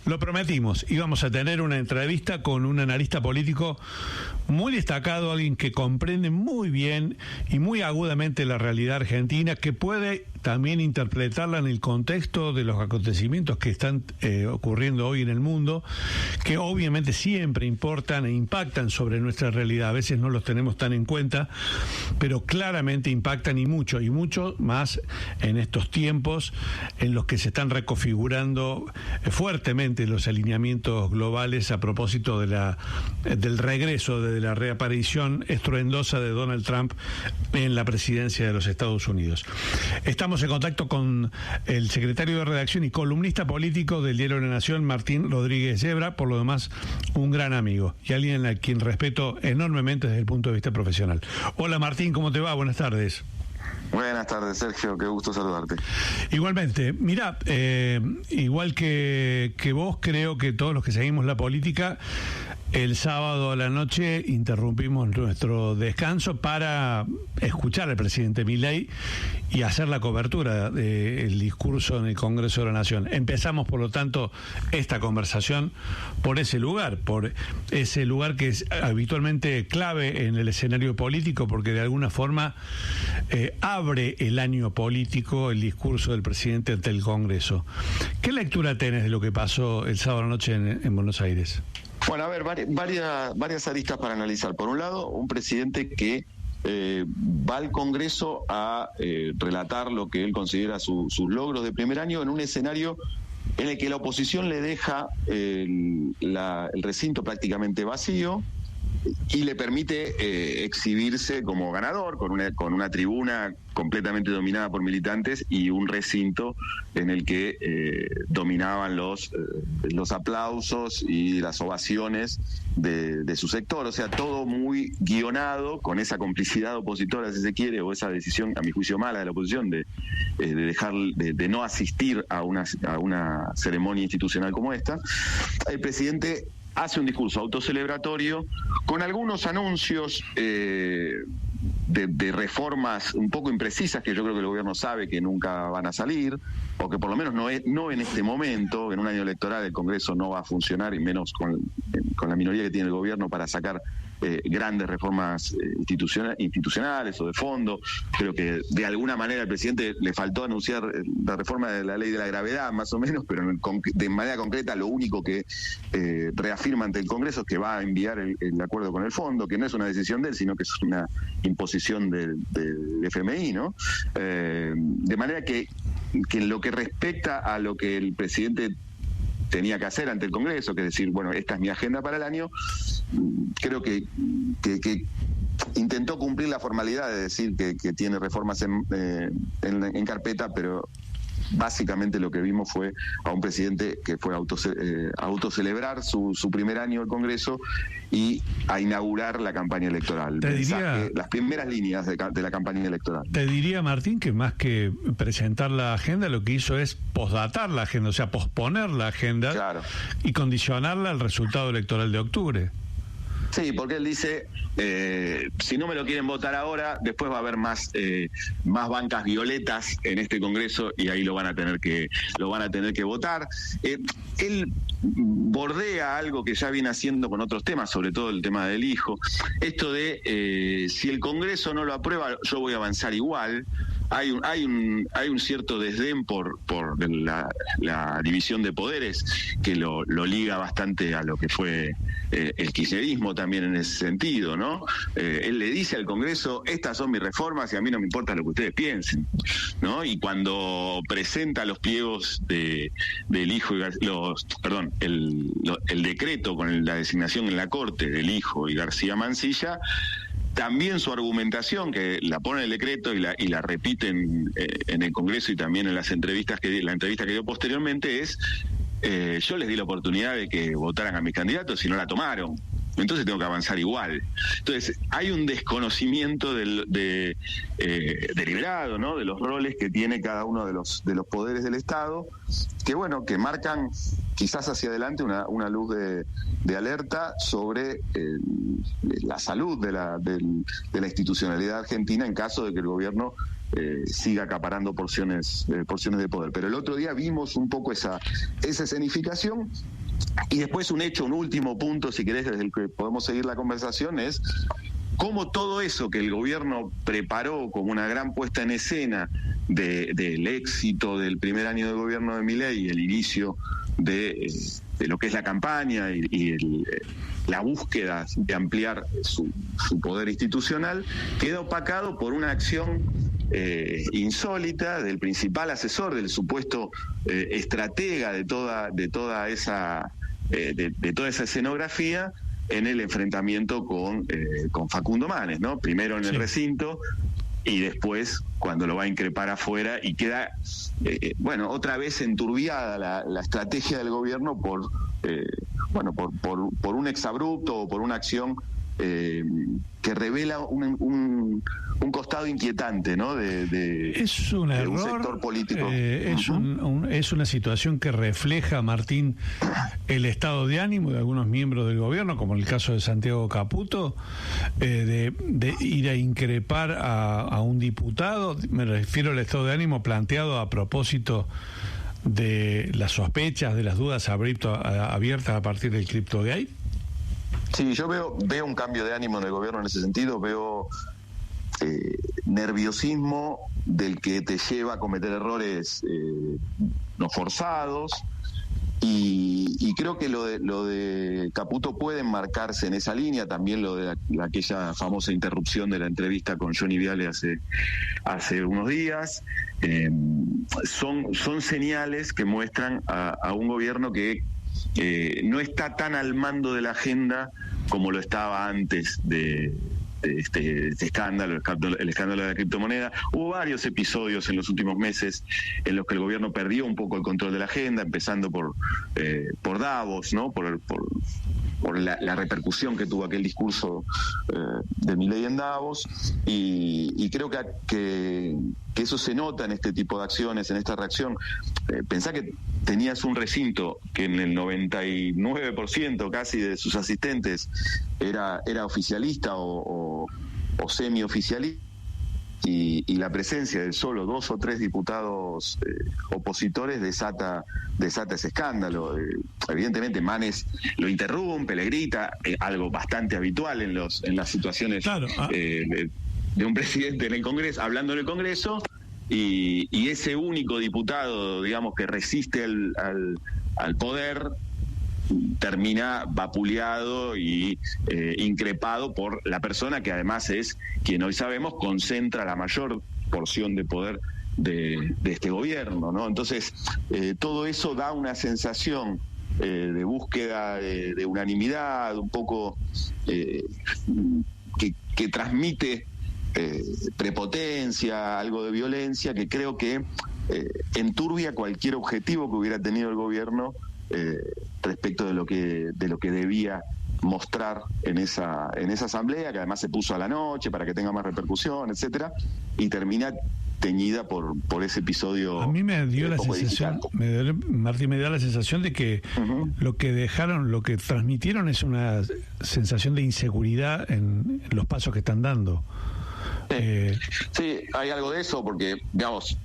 Lo prometimos, íbamos a tener una entrevista con un analista político muy destacado, alguien que comprende muy bien y muy agudamente la realidad argentina, que puede también interpretarla en el contexto de los acontecimientos que están ocurriendo hoy en el mundo, que obviamente siempre importan e impactan sobre nuestra realidad. A veces no los tenemos tan en cuenta, pero claramente impactan y mucho más en estos tiempos en los que se están reconfigurando fuertemente los alineamientos globales a propósito del regreso, de la reaparición estruendosa de Donald Trump en la presidencia de los Estados Unidos. Estamos en contacto con el secretario de redacción y columnista político del Diario de la Nación, Martín Rodríguez Yebra, por lo demás un gran amigo y alguien a quien respeto enormemente desde el punto de vista profesional. Hola Martín, ¿cómo te va? Buenas tardes. Buenas tardes, Sergio, qué gusto saludarte. Igualmente, mira, igual que vos, creo que todos los que seguimos la política, el sábado a la noche interrumpimos nuestro descanso para escuchar al presidente Milei y hacer la cobertura del discurso en el Congreso de la Nación. Empezamos, por lo tanto, esta conversación por ese lugar que es habitualmente clave en el escenario político, porque de alguna forma abre el año político el discurso del presidente ante el Congreso. ¿Qué lectura tenés de lo que pasó el sábado anoche en Buenos Aires? Bueno, a ver, varias aristas para analizar. Por un lado, un presidente que va al Congreso a relatar lo que él considera sus logros de primer año en un escenario en el que la oposición le deja el recinto prácticamente vacío y le permite exhibirse como ganador con una tribuna completamente dominada por militantes y un recinto en el que dominaban los aplausos y las ovaciones de su sector. O sea, todo muy guionado, con esa complicidad opositora, si se quiere, o esa decisión, a mi juicio mala, de la oposición de dejar de no asistir a una ceremonia institucional como esta. El presidente hace un discurso autocelebratorio con algunos anuncios de reformas un poco imprecisas que yo creo que el gobierno sabe que nunca van a salir, o que por lo menos no en este momento. En un año electoral el Congreso no va a funcionar, y menos con la minoría que tiene el gobierno para sacar grandes reformas institucionales o de fondo. Creo que de alguna manera al presidente le faltó anunciar la reforma de la ley de la gravedad, más o menos, pero de manera concreta lo único que reafirma ante el Congreso es que va a enviar el acuerdo con el fondo, que no es una decisión de él, sino que es una imposición del FMI, ¿no? De manera que en lo que respecta a lo que el presidente tenía que hacer ante el Congreso, que es decir, bueno, esta es mi agenda para el año, creo que intentó cumplir la formalidad de decir que tiene reformas en carpeta, pero básicamente lo que vimos fue a un presidente que fue a autocelebrar su primer año del Congreso y a inaugurar la campaña electoral. Las primeras líneas de la campaña electoral. Te diría, Martín, que más que presentar la agenda, lo que hizo es posdatar la agenda, o sea, posponer la agenda, claro, y condicionarla al resultado electoral de octubre. Sí, porque él dice, si no me lo quieren votar ahora, después va a haber más bancas violetas en este Congreso y ahí lo van a tener que votar. Él bordea algo que ya viene haciendo con otros temas, sobre todo el tema del hijo. Esto de si el Congreso no lo aprueba, yo voy a avanzar igual. Hay un cierto desdén por la división de poderes que lo liga bastante a lo que fue el kirchnerismo también en ese sentido, ¿no? Él le dice al Congreso, estas son mis reformas y a mí no me importa lo que ustedes piensen, ¿no? Y cuando presenta los pliegos del hijo el decreto con la designación en la Corte del hijo y García Mansilla, también su argumentación, que la pone en el decreto y la repiten en el Congreso y también en la entrevista que dio posteriormente, es yo les di la oportunidad de que votaran a mis candidatos y no la tomaron, entonces tengo que avanzar igual. Entonces hay un desconocimiento deliberado, ¿no?, de los roles que tiene cada uno de los poderes del Estado, que marcan quizás hacia adelante una luz de alerta sobre la salud de la institucionalidad argentina en caso de que el gobierno siga acaparando porciones de poder. Pero el otro día vimos un poco esa escenificación. Y después un último punto, si querés, desde el que podemos seguir la conversación, es cómo todo eso que el gobierno preparó como una gran puesta en escena del éxito del primer año de gobierno de Milei y el inicio de lo que es la campaña y la búsqueda de ampliar su poder institucional, queda opacado por una acción insólita del principal asesor, del supuesto estratega de toda esa escenografía, en el enfrentamiento con Facundo Manes, ¿no? Primero en el recinto y después cuando lo va a increpar afuera, y queda otra vez enturbiada la estrategia del gobierno por un exabrupto o por una acción que revela un costado inquietante, ¿no? Es un error, un sector político. Es una situación que refleja, Martín, el estado de ánimo de algunos miembros del gobierno, como el caso de Santiago Caputo, de ir a increpar a un diputado. Me refiero al estado de ánimo planteado a propósito de las sospechas, de las dudas abiertas a partir del CryptoGate. Sí, yo veo un cambio de ánimo en el gobierno en ese sentido. Veo nerviosismo del que te lleva a cometer errores no forzados, y creo que lo de Caputo puede enmarcarse en esa línea. También lo de aquella famosa interrupción de la entrevista con Johnny Viale hace unos días. Son señales que muestran a un gobierno que no está tan al mando de la agenda como lo estaba antes de este escándalo, el escándalo de la criptomoneda. Hubo varios episodios en los últimos meses en los que el gobierno perdió un poco el control de la agenda, empezando por Davos, ¿no? Por la repercusión que tuvo aquel discurso de Milei en Davos, y creo que eso se nota en este tipo de acciones, en esta reacción. Pensá que tenías un recinto que en el 99% casi de sus asistentes era oficialista o semioficialista, y la presencia de solo 2 o 3 diputados opositores desata ese escándalo. Evidentemente Manes lo interrumpe, le grita, algo bastante habitual en las situaciones, claro, de un presidente en el Congreso, hablando en el Congreso, y ese único diputado, digamos, que resiste al poder, termina vapuleado y increpado por la persona que además es quien hoy sabemos concentra la mayor porción de poder de este gobierno, ¿no? Entonces, todo eso da una sensación de búsqueda de unanimidad, un poco que transmite prepotencia, algo de violencia, que creo que enturbia cualquier objetivo que hubiera tenido el gobierno respecto de lo que debía mostrar en esa asamblea, que además se puso a la noche para que tenga más repercusión, etcétera, y termina teñida por ese episodio. A mí me dio la sensación, Martín, me da la sensación de que lo que transmitieron es una sensación de inseguridad en los pasos que están dando. Sí, hay algo de eso, porque, digamos,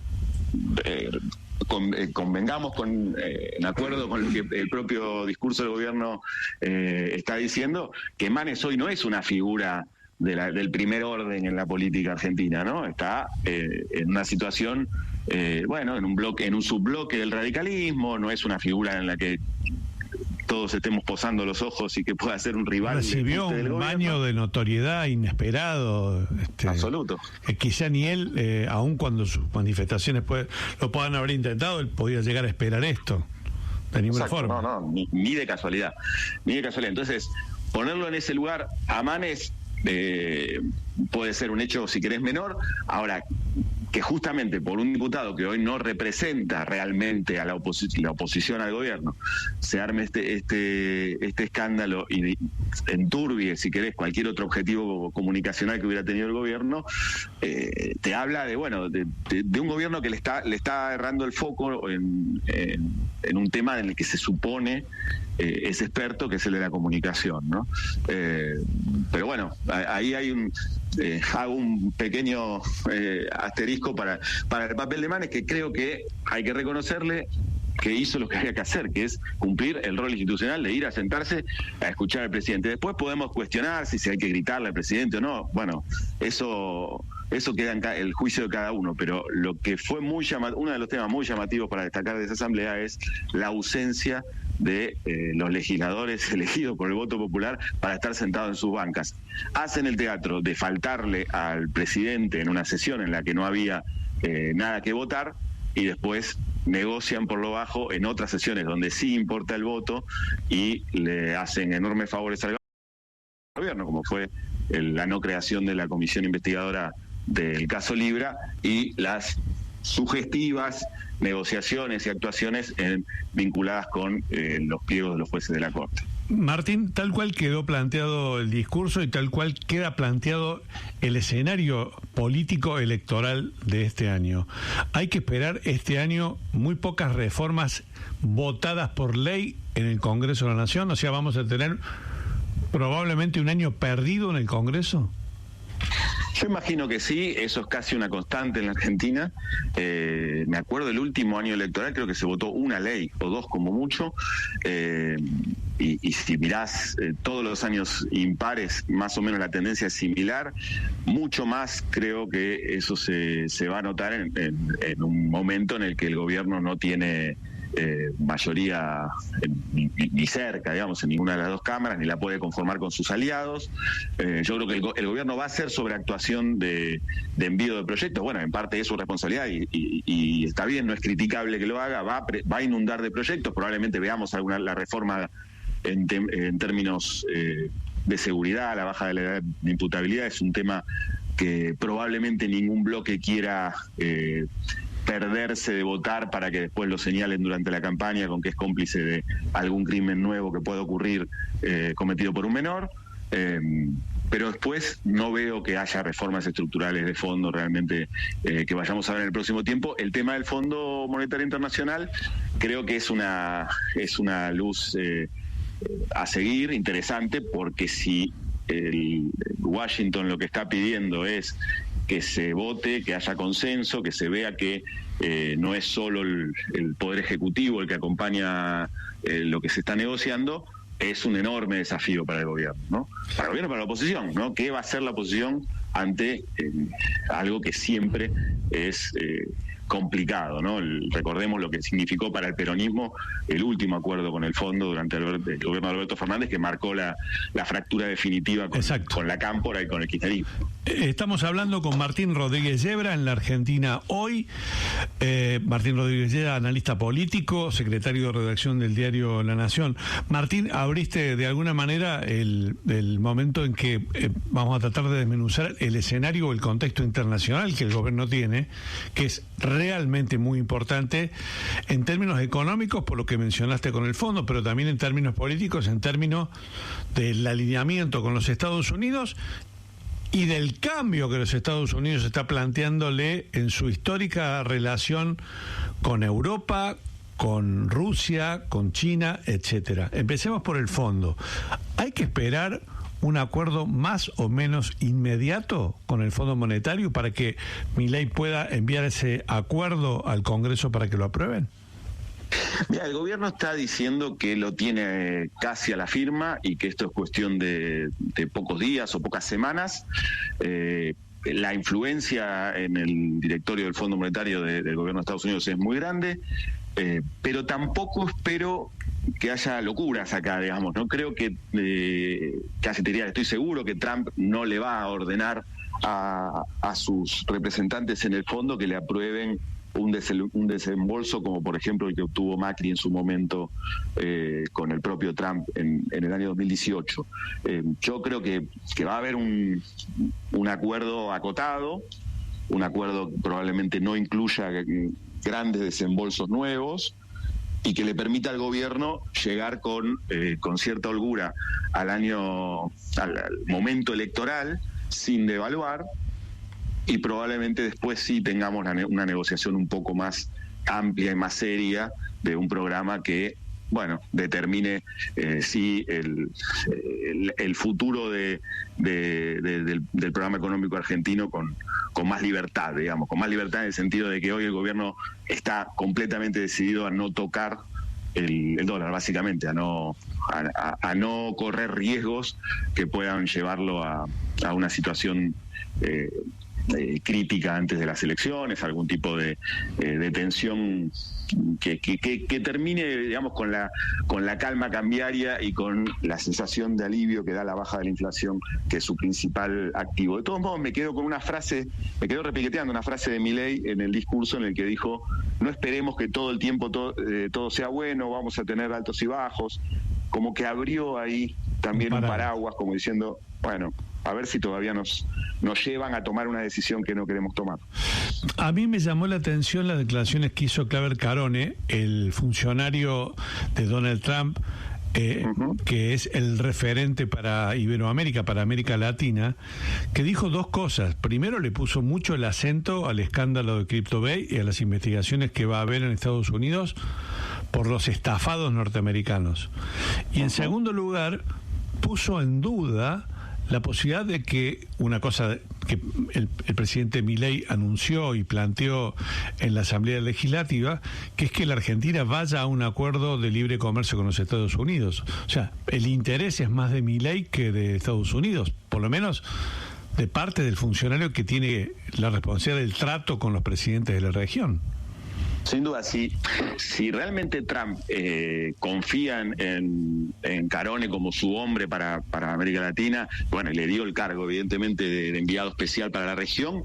convengamos en acuerdo con lo que el propio discurso del gobierno está diciendo, que Manes hoy no es una figura del primer orden en la política argentina, ¿no? Está en una situación, en un subbloque del radicalismo, no es una figura en la que todos estemos posando los ojos y que pueda ser un rival. Recibió un baño de notoriedad inesperado. Absoluto. Quizá ni él, aun cuando sus manifestaciones lo puedan haber intentado, él podía llegar a esperar esto. De ninguna forma. No, ni de casualidad. Ni de casualidad. Entonces, ponerlo en ese lugar a Manes puede ser un hecho, si querés, menor. Ahora, que justamente por un diputado que hoy no representa realmente a la oposición al gobierno, se arme este escándalo y enturbie, si querés, cualquier otro objetivo comunicacional que hubiera tenido el gobierno, te habla de un gobierno que le está errando el foco en un tema en el que se supone es experto, que es el de la comunicación, ¿no? Pero bueno, ahí hay hago un pequeño asterisco asterisco para el papel de Manes, que creo que hay que reconocerle que hizo lo que había que hacer, que es cumplir el rol institucional de ir a sentarse a escuchar al presidente. Después podemos cuestionar si hay que gritarle al presidente o no. Bueno, eso queda en el juicio de cada uno, pero lo que fue muy llamativo, uno de los temas muy llamativos para destacar de esa asamblea es la ausencia de los legisladores elegidos por el voto popular para estar sentados en sus bancas. Hacen el teatro de faltarle al presidente en una sesión en la que no había nada que votar, y después negocian por lo bajo en otras sesiones donde sí importa el voto y le hacen enormes favores al gobierno, como fue la no creación de la comisión investigadora del caso Libra y las sugestivas negociaciones y actuaciones vinculadas con los pliegos de los jueces de la Corte. Martín, tal cual quedó planteado el discurso y tal cual queda planteado el escenario político electoral de este año. Hay que esperar este año muy pocas reformas votadas por ley en el Congreso de la Nación, o sea, vamos a tener probablemente un año perdido en el Congreso. Yo imagino que sí, eso es casi una constante en la Argentina. Me acuerdo del último año electoral, creo que se votó una ley o dos como mucho, y si mirás todos los años impares, más o menos la tendencia es similar. Mucho más creo que eso se va a notar en un momento en el que el gobierno no tiene mayoría ni cerca, digamos, en ninguna de las dos cámaras, ni la puede conformar con sus aliados. Yo creo que el gobierno va a hacer sobreactuación de envío de proyectos. Bueno, en parte es su responsabilidad y está bien, no es criticable que lo haga, va a inundar de proyectos. Probablemente veamos la reforma en términos de seguridad, la baja de la edad de imputabilidad. Es un tema que probablemente ningún bloque quiera perderse de votar para que después lo señalen durante la campaña con que es cómplice de algún crimen nuevo que pueda ocurrir cometido por un menor. Pero después no veo que haya reformas estructurales de fondo realmente que vayamos a ver en el próximo tiempo. El tema del Fondo Monetario Internacional creo que es una luz a seguir, interesante, porque si Washington lo que está pidiendo es que se vote, que haya consenso, que se vea que no es solo el Poder Ejecutivo el que acompaña lo que se está negociando, es un enorme desafío para el gobierno, ¿no? Para el gobierno y para la oposición, ¿no? ¿Qué va a hacer la oposición ante algo que siempre es complicado, ¿no? Recordemos lo que significó para el peronismo el último acuerdo con el fondo durante el gobierno de Alberto Fernández, que marcó la fractura definitiva con la cámpora y con el kirchnerismo. Estamos hablando con Martín Rodríguez Yebra en la Argentina Hoy. Martín Rodríguez Yebra, analista político, secretario de redacción del diario La Nación. Martín, abriste de alguna manera el momento en que vamos a tratar de desmenuzar el escenario o el contexto internacional que el gobierno tiene, que es realmente muy importante en términos económicos, por lo que mencionaste con el fondo, pero también en términos políticos, en términos del alineamiento con los Estados Unidos y del cambio que los Estados Unidos está planteándole en su histórica relación con Europa, con Rusia, con China, etcétera. Empecemos por el fondo. ¿Hay que esperar un acuerdo más o menos inmediato con el Fondo Monetario para que Milei pueda enviar ese acuerdo al Congreso para que lo aprueben? Mira, el gobierno está diciendo que lo tiene casi a la firma y que esto es cuestión de pocos días o pocas semanas. La influencia en el directorio del Fondo Monetario del gobierno de Estados Unidos es muy grande, pero tampoco espero que haya locuras acá, digamos. No creo que, casi te diría, estoy seguro que Trump no le va a ordenar a sus representantes en el fondo que le aprueben un desembolso como por ejemplo el que obtuvo Macri en su momento con el propio Trump en el año 2018. Yo creo que va a haber un acuerdo acotado, un acuerdo que probablemente no incluya grandes desembolsos nuevos y que le permita al gobierno llegar con cierta holgura al momento electoral sin devaluar, y probablemente después sí tengamos una negociación un poco más amplia y más seria de un programa que determine si el futuro del programa económico argentino con más libertad, digamos, con más libertad en el sentido de que hoy el gobierno está completamente decidido a no tocar el dólar, básicamente, a no correr riesgos que puedan llevarlo a una situación crítica antes de las elecciones, algún tipo de tensión que termine, digamos, con la calma cambiaria y con la sensación de alivio que da la baja de la inflación, que es su principal activo. De todos modos, me quedo repiqueteando una frase de Milei en el discurso en el que dijo: no esperemos que todo el tiempo todo sea bueno, vamos a tener altos y bajos, como que abrió ahí también un paraguas, como diciendo, bueno, a ver si todavía nos llevan a tomar una decisión que no queremos tomar. A mí me llamó la atención las declaraciones que hizo Claver Carone, el funcionario de Donald Trump, que es el referente para Iberoamérica, para América Latina, que dijo dos cosas. Primero, le puso mucho el acento al escándalo de CryptoBay y a las investigaciones que va a haber en Estados Unidos por los estafados norteamericanos. Y en segundo lugar, puso en duda la posibilidad de que una cosa que el presidente Milei anunció y planteó en la Asamblea Legislativa, que es que la Argentina vaya a un acuerdo de libre comercio con los Estados Unidos. O sea, el interés es más de Milei que de Estados Unidos, por lo menos de parte del funcionario que tiene la responsabilidad del trato con los presidentes de la región. Sin duda, si realmente Trump confía en Carone como su hombre para América Latina, bueno, y le dio el cargo, evidentemente, de enviado especial para la región,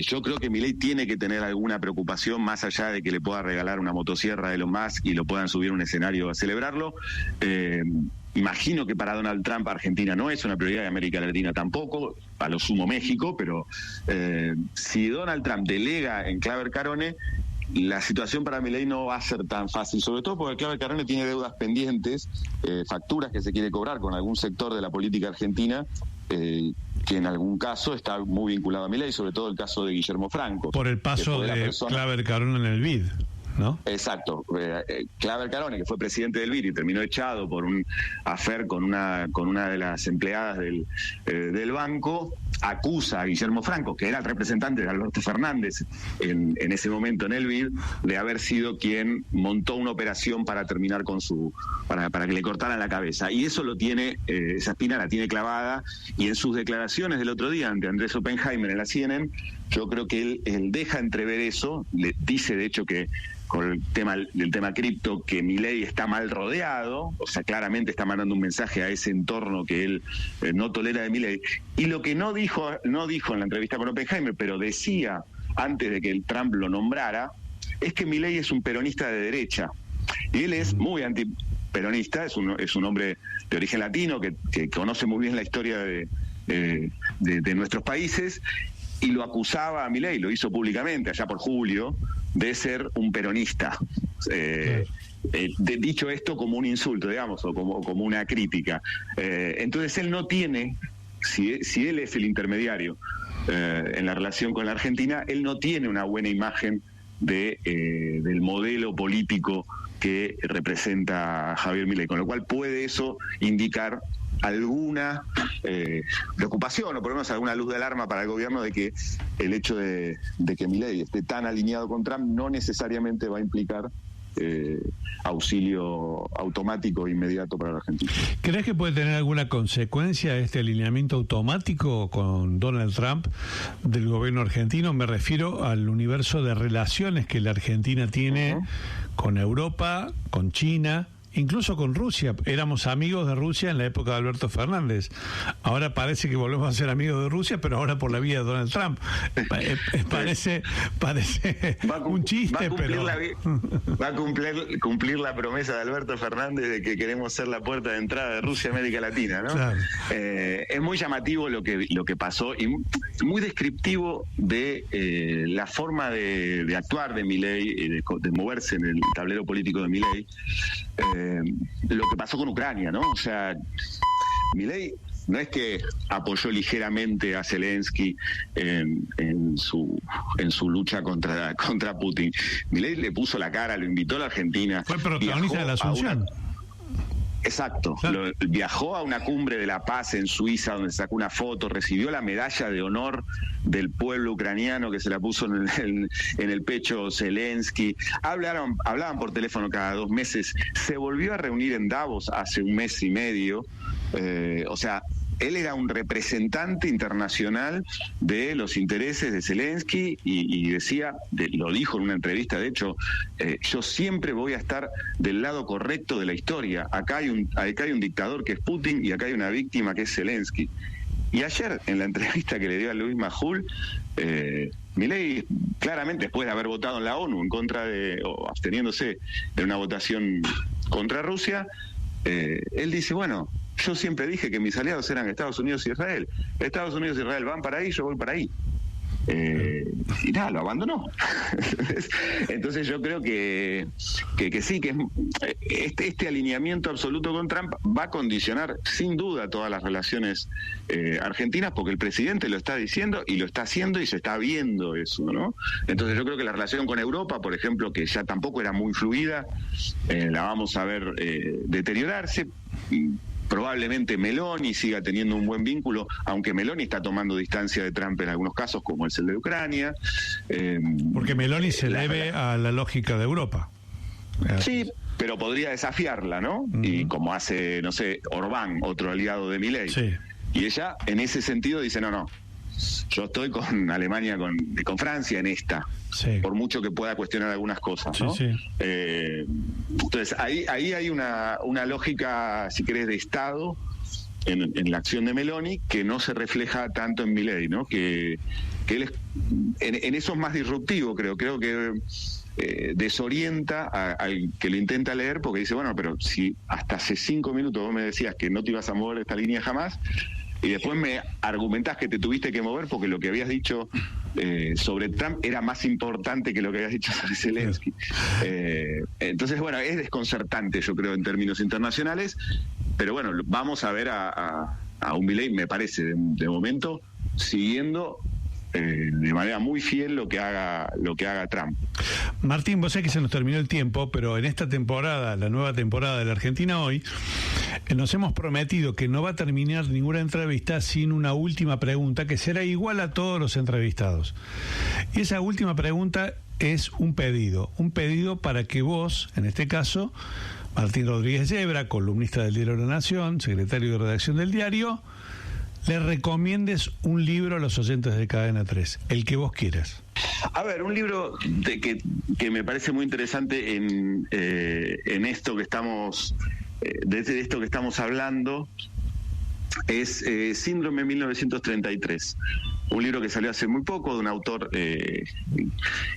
yo creo que Milei tiene que tener alguna preocupación, más allá de que le pueda regalar una motosierra de Elon Musk y lo puedan subir a un escenario a celebrarlo. Imagino que para Donald Trump Argentina no es una prioridad, de América Latina tampoco, a lo sumo México, pero si Donald Trump delega en Claver Carone, la situación para Milei no va a ser tan fácil, sobre todo porque Claver Carone tiene deudas pendientes, facturas que se quiere cobrar con algún sector de la política argentina, que en algún caso está muy vinculado a Milei, sobre todo el caso de Guillermo Franco. Por el paso de Claver Carone en el BID, ¿no? Exacto. Claver Carone, que fue presidente del BID y terminó echado por un affair con una de las empleadas del banco, acusa a Guillermo Franco, que era el representante de Alberto Fernández en ese momento en el BID, de haber sido quien montó una operación para terminar con para que le cortaran la cabeza. Y eso lo tiene, esa espina la tiene clavada, y en sus declaraciones del otro día ante Andrés Oppenheimer en la CNN, yo creo que él deja entrever eso, le dice de hecho que con el tema cripto, que Milei está mal rodeado, o sea, claramente está mandando un mensaje a ese entorno que él no tolera de Milei. Y lo que no dijo en la entrevista con Oppenheimer, pero decía antes de que el Trump lo nombrara, es que Milei es un peronista de derecha. Y él es muy antiperonista, es un hombre de origen latino que conoce muy bien la historia de nuestros países, y lo acusaba a Milei, lo hizo públicamente allá por julio, de ser un peronista. Dicho esto como un insulto, digamos, o como una crítica. Entonces él no tiene, si él es el intermediario en la relación con la Argentina, él no tiene una buena imagen del modelo político que representa Javier Milei, con lo cual puede eso indicar alguna preocupación o por lo menos alguna luz de alarma para el gobierno de que el hecho de que Milei esté tan alineado con Trump no necesariamente va a implicar auxilio automático e inmediato para la Argentina. ¿Crees que puede tener alguna consecuencia este alineamiento automático con Donald Trump del gobierno argentino? Me refiero al universo de relaciones que la Argentina tiene con Europa, con China, incluso con Rusia. Éramos amigos de Rusia en la época de Alberto Fernández. Ahora parece que volvemos a ser amigos de Rusia, pero ahora por la vía de Donald Trump. Parece un chiste, pero va a cumplir la promesa de Alberto Fernández de que queremos ser la puerta de entrada de Rusia a América Latina, ¿no? Claro. Es muy llamativo lo que pasó y muy descriptivo de la forma de actuar de Milei, de moverse en el tablero político de Milei. Lo que pasó con Ucrania, ¿no? O sea, Milei no es que apoyó ligeramente a Zelensky en su lucha contra Putin. Milei le puso la cara, lo invitó a la Argentina. Fue protagonista de la Asunción. Exacto. Claro. Viajó a una cumbre de la paz en Suiza, donde sacó una foto, recibió la medalla de honor del pueblo ucraniano, que se la puso en el pecho Zelensky. Hablaban por teléfono cada 2 meses. Se volvió a reunir en Davos hace 1 mes y medio. O sea, él era un representante internacional de los intereses de Zelensky y decía, lo dijo en una entrevista, de hecho, yo siempre voy a estar del lado correcto de la historia. Acá hay un dictador que es Putin y acá hay una víctima que es Zelensky. Y ayer, en la entrevista que le dio a Luis Majul, Milei, claramente después de haber votado en la ONU en contra o absteniéndose de una votación contra Rusia, él dice, bueno, yo siempre dije que mis aliados eran Estados Unidos y Israel. Estados Unidos y Israel van para ahí, yo voy para ahí. Y nada, lo abandonó. Entonces yo creo que sí, que este alineamiento absoluto con Trump va a condicionar sin duda todas las relaciones argentinas, porque el presidente lo está diciendo y lo está haciendo y se está viendo eso, ¿no? Entonces yo creo que la relación con Europa, por ejemplo, que ya tampoco era muy fluida, la vamos a ver deteriorarse. Probablemente Meloni siga teniendo un buen vínculo, aunque Meloni está tomando distancia de Trump en algunos casos, como es el de Ucrania. Porque Meloni se debe a la lógica de Europa. Sí, pero podría desafiarla, ¿no? Y como hace, no sé, Orbán, otro aliado de Milei. Sí. Y ella, en ese sentido, dice, no, yo estoy con Alemania, con Francia en esta. Sí. Por mucho que pueda cuestionar algunas cosas, ¿no? Sí, sí. Entonces, ahí hay una lógica, si querés, de Estado en la acción de Meloni, que no se refleja tanto en Milei, ¿no? Que él es, en eso es más disruptivo, creo que desorienta al que lo intenta leer, porque dice, bueno, pero si hasta hace 5 minutos vos me decías que no te ibas a mover esta línea jamás, y después me argumentás que te tuviste que mover porque lo que habías dicho sobre Trump era más importante que lo que habías dicho sobre Zelensky. Entonces, bueno, es desconcertante, yo creo, en términos internacionales, pero bueno, vamos a ver a un Milei, me parece, de momento, siguiendo de manera muy fiel lo que haga Trump. Martín, vos sabés que se nos terminó el tiempo, pero en esta temporada, la nueva temporada de la Argentina Hoy, nos hemos prometido que no va a terminar ninguna entrevista sin una última pregunta que será igual a todos los entrevistados. Y esa última pregunta es un pedido para que vos, en este caso, Martín Rodríguez Yebra, columnista del diario La Nación, secretario de redacción del diario, le recomiendes un libro a los oyentes de Cadena 3, el que vos quieras. A ver, un libro que me parece muy interesante en esto que estamos, desde esto que estamos hablando, es Síndrome 1933, un libro que salió hace muy poco de un autor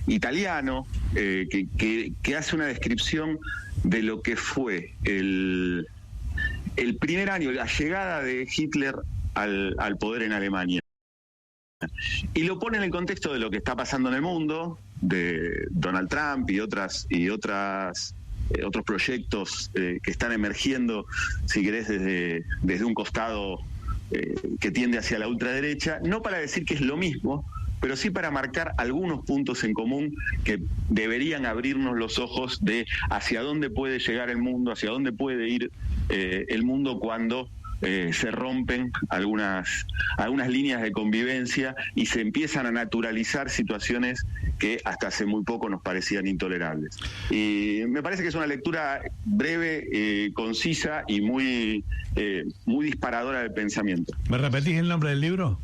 italiano que hace una descripción de lo que fue el primer año, la llegada de Hitler al poder en Alemania. Y lo pone en el contexto de lo que está pasando en el mundo, de Donald Trump y otros proyectos que están emergiendo, si querés, desde un costado que tiende hacia la ultraderecha, no para decir que es lo mismo, pero sí para marcar algunos puntos en común que deberían abrirnos los ojos de hacia dónde puede llegar el mundo, hacia dónde puede ir el mundo cuando se rompen algunas líneas de convivencia y se empiezan a naturalizar situaciones que hasta hace muy poco nos parecían intolerables. Y me parece que es una lectura breve, concisa y muy disparadora del pensamiento. ¿Me repetís el nombre del libro?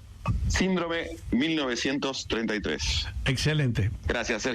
Síndrome 1933. Excelente. Gracias, Sergio.